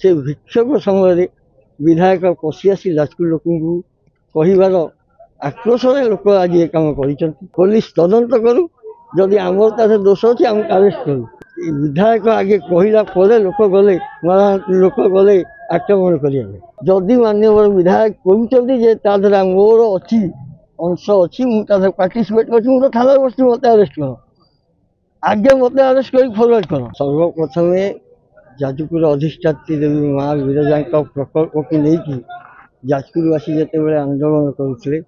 से विक्षोभ समय विधायक पशि आसी जाजपुर लोक कहबार आक्रोश लोक आज ये कम कर पुलिस तदंत करू जदि आमर तार दोष अच्छे आम अरेस्ट करूँ विधायक आगे कहला लोक गले लोक गले आक्रमण करें जदि माननीय विधायक कहते मोर अच्छी अंश अच्छी मुझे पार्टिसिपेट कर थाना बस मत अरेस्ट कर आगे मत अरेस्ट कर फरवर्ड कर सर्वप्रथम जाजपुर अधिष्ठात्री देवी माँ विरजा प्रकल्प को लेकिन जाजपुरवासी जिते आंदोलन करुले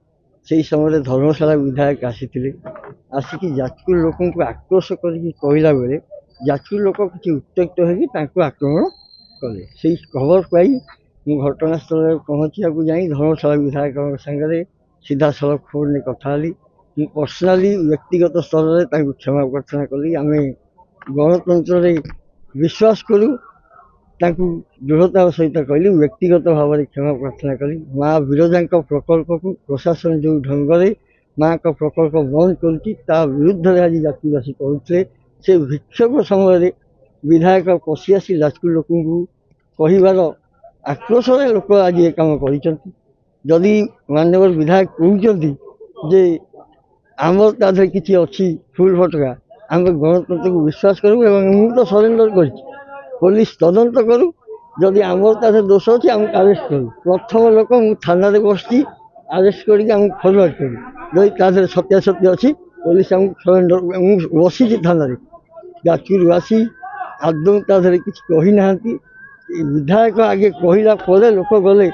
से समय धर्मशाला विधायक आसिक जाजपुर लोक आक्रोश करला बेले जाजपुर लोक किसी उत्त्यक्त हो आक्रमण कले से खबर पाई घटनास्थल पहुँचा जाई धर्मशाला विधायक सागर सीधा सड़क फोन कथाली पर्सनाली व्यक्तिगत स्तर में क्षमा प्रार्थना कली आम गणतंत्र विश्वास करूँ दृढ़तार सहित कहली व्यक्तिगत भाव में क्षमा प्रार्थना कली माँ विरजा प्रकल्प को प्रशासन जो ढंग से माँ का प्रकल्प बंद कर विरुद्ध आज जाजपुरवासी कहते से विक्षोभ समय विधायक पशि आसी जाजपुर लोक कहबार आक्रोश लोक आज ये कम कर जदि माननीय विधायक कहते आमर तार किसी अच्छी फुल फटका आम गणतंत्र को विश्वास करूँ तो सरेंडर कर पुलिस तदंत करू जदि आमर तार दोष अच्छे आम अरेस्ट करूँ प्रथम लोक थाना बसती अरेस्ट कर फरवर्ड करूँ जदि सत्यासत्य अच्छी पुलिस आमको सरेंडर बसी थाना जाजपुरवासी आदौ तार किसी कहना विधायक आगे कहला लोक गले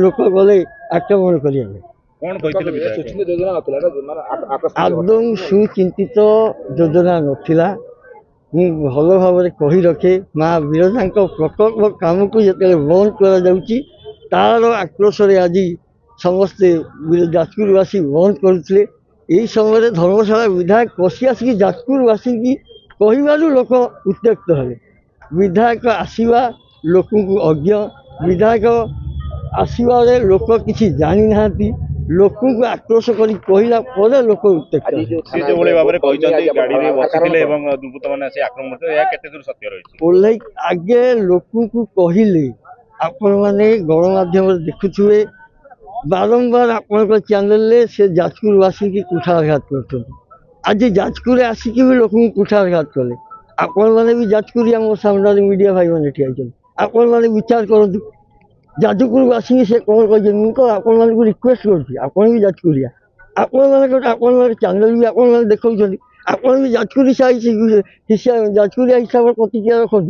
लोक गले आक्रमण करें आदौ सुचिंतित योजना नाला भल भाव कही रखे माँ विरजा प्रकल्प काम को जिते बंद कर आक्रोश आज समस्ते जाजपुरवासी बंद करुले यही समय धर्मशाला विधायक पशि आसिक जाजपुरवासी की कहबारू लोक उत्त्यक्त हे विधायक आसवा लोक को अज्ञ विधायक आसवे लोक किसी जानी ना लोक को आक्रोश कर कहला लोक उत्त्यक्त आगे लोक को कहले आपण मैंने गणमाध्यम देखुए बारंबार आपण चैनल से जाजपुरवासी की कुठारघात कर आज जाजपुर आसिक भी लोक कुठारघात कले आपण मैंने भी जाजपुरिया मो सामने मीडिया भाई मैंने ठिया आपण मैंने विचार करूँ जाजपुरवासी से कौन कह तो आपण मान को रिक्वेस्ट कर भी जाजपुरिया आपण चैनल भी आपण देखा आपण भी जाजपुरी जाजपुरिया हिसाब से प्रतिक्रिया रखु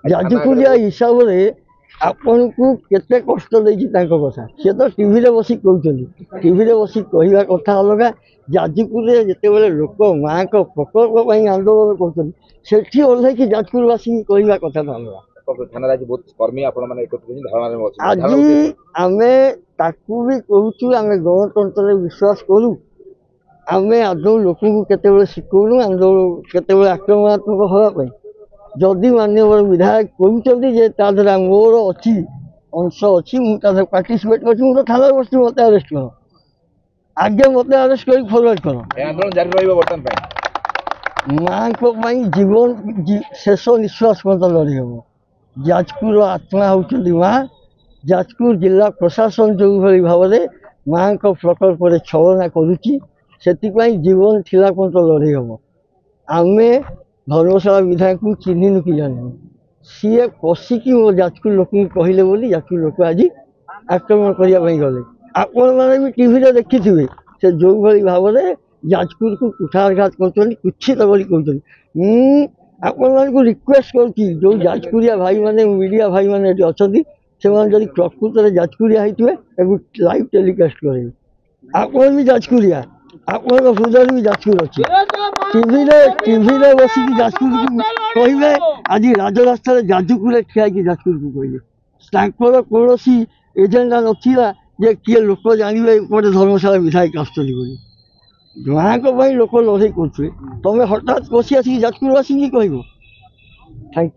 जाजपुरिया हिसाब से आपण को केते कष्ट देती कथा सी तो टीवी बस कहते टीवी बस कहवा कथा अलग जाजपुर जिते लोक माँ का प्रकल्प आंदोलन कर ओह्लैक जाजपुरवासी कहवा कथा अलग आज आम ताकू भी कहूँ आम गणतंत्र विश्वास करूँ आम आदौ लोक को केते शिखौनु केते आक्रमणात्मक हाँपाई जदि माननीय विधायक कहते मोर अच्छी अंश अच्छी मुझे पार्टिसिपेट कर थाना बस मत अरेस्ट कर आगे मत अरेस्ट कर फरवर्ड कर माँ को जीवन शेष निश्वास मत लड़ी हम जाजपुर आत्मा होती माँ जाजपुर जिला प्रशासन जो भाव में माँ को प्रकल्प छलना करुच्ची जीवन थिला पर्यंत लड़े हम आम धर्मशाला विधायक को चिन्हनु कि जान सी पशिकी जाजपुर लोक कहले बोली जाजपुर लोक आज आक्रमण करने गले आपण मैंने भी टीवी देखी थे से जो भाव में जाजपुर को कुठारघात कर कुछित बोली कहते आपण मान को रिक्वेस्ट कर जो जाजपुरिया भाई मैंने मीडिया भाई मैंने अच्छा से प्रकृत में जाजपुरिया होते लाइव टेलीकास्ट करेंगे आपण भी जाजपुरिया आपण हृदय भी जाजपुर अच्छे टीवी बस जाजपुर को कहे आज राजरास्ता जाजपुर ठिया जाजपुर को कहले कौन एजेंडा नाला जे किए लोक जानवे एपटे धर्मशाला विधायक आसुँच माँ को लोक लड़े कर तुम हठात बसी आसिक जाजपुरवासी कह थैंक यू।